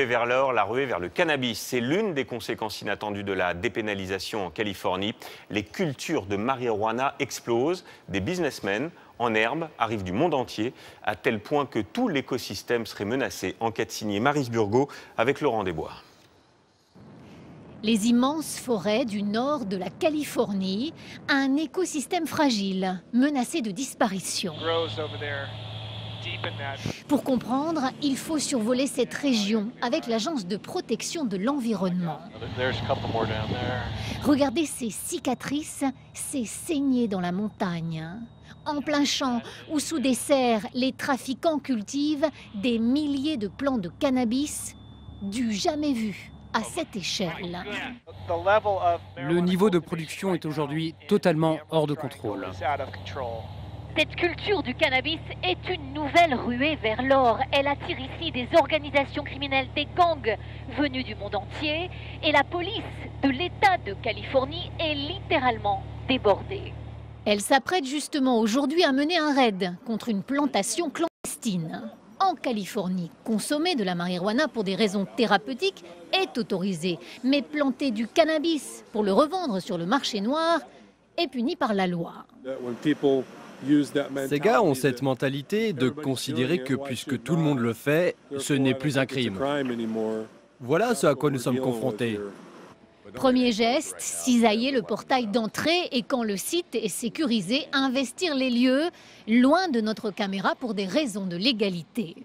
Vers l'or, la ruée vers le cannabis, c'est l'une des conséquences inattendues de la dépénalisation en Californie. Les cultures de marijuana explosent, des businessmen en herbe arrivent du monde entier, à tel point que tout l'écosystème serait menacé. Enquête signée Maryse Burgot avec Laurent Desbois. Les immenses forêts du nord de la Californie, un écosystème fragile, menacé de disparition. Pour comprendre, il faut survoler cette région avec l'Agence de protection de l'environnement. Regardez ces cicatrices, ces saignées dans la montagne. En plein champ ou sous des serres, les trafiquants cultivent des milliers de plants de cannabis du jamais vu à cette échelle. Le niveau de production est aujourd'hui totalement hors de contrôle. Cette culture du cannabis est une nouvelle ruée vers l'or. Elle attire ici des organisations criminelles, des gangs venus du monde entier. Et la police de l'État de Californie est littéralement débordée. Elle s'apprête justement aujourd'hui à mener un raid contre une plantation clandestine. En Californie, consommer de la marijuana pour des raisons thérapeutiques est autorisé. Mais planter du cannabis pour le revendre sur le marché noir est puni par la loi. Ces gars ont cette mentalité de considérer que puisque tout le monde le fait, ce n'est plus un crime. Voilà ce à quoi nous sommes confrontés. Premier geste, cisailler le portail d'entrée et quand le site est sécurisé, investir les lieux loin de notre caméra pour des raisons de légalité.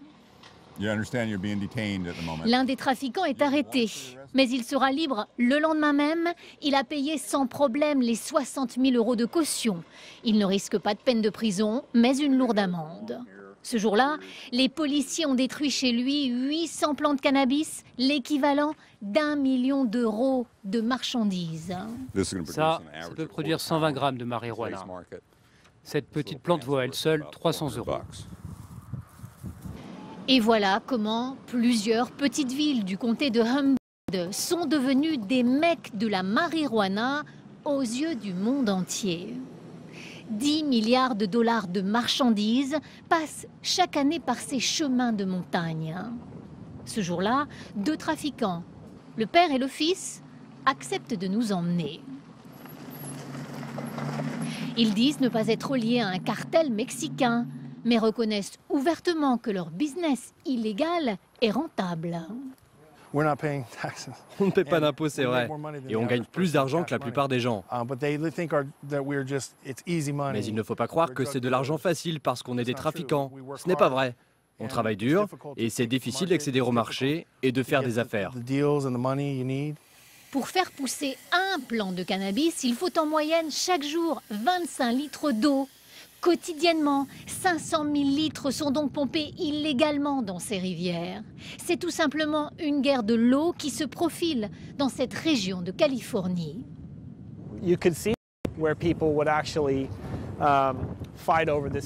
L'un des trafiquants est arrêté, mais il sera libre le lendemain même. Il a payé sans problème les 60 000 € de caution. Il ne risque pas de peine de prison, mais une lourde amende. Ce jour-là, les policiers ont détruit chez lui 800 plants de cannabis, l'équivalent d'1 million d'euros de marchandises. Ça peut produire 120 grammes de marijuana. Cette petite plante vaut à elle seule 300 €. Et voilà comment plusieurs petites villes du comté de Humboldt sont devenues des mecs de la marijuana aux yeux du monde entier. 10 milliards de dollars de marchandises passent chaque année par ces chemins de montagne. Ce jour-là, 2 trafiquants, le père et le fils, acceptent de nous emmener. Ils disent ne pas être liés à un cartel mexicain, mais reconnaissent ouvertement que leur business illégal est rentable. On ne paie pas d'impôts, c'est vrai, et on gagne plus d'argent que la plupart des gens. Mais il ne faut pas croire que c'est de l'argent facile parce qu'on est des trafiquants. Ce n'est pas vrai. On travaille dur et c'est difficile d'accéder au marché et de faire des affaires. Pour faire pousser un plant de cannabis, il faut en moyenne chaque jour 25 litres d'eau. Quotidiennement, 500 000 litres sont donc pompés illégalement dans ces rivières. C'est tout simplement une guerre de l'eau qui se profile dans cette région de Californie. Vous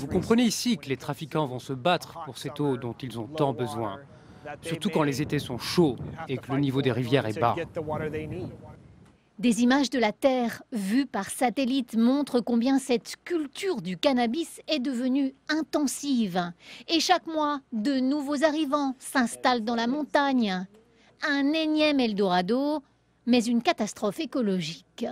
comprenez ici que les trafiquants vont se battre pour cette eau dont ils ont tant besoin, surtout quand les étés sont chauds et que le niveau des rivières est bas. Des images de la Terre vues par satellite montrent combien cette culture du cannabis est devenue intensive. Et chaque mois, de nouveaux arrivants s'installent dans la montagne. Un énième Eldorado, mais une catastrophe écologique.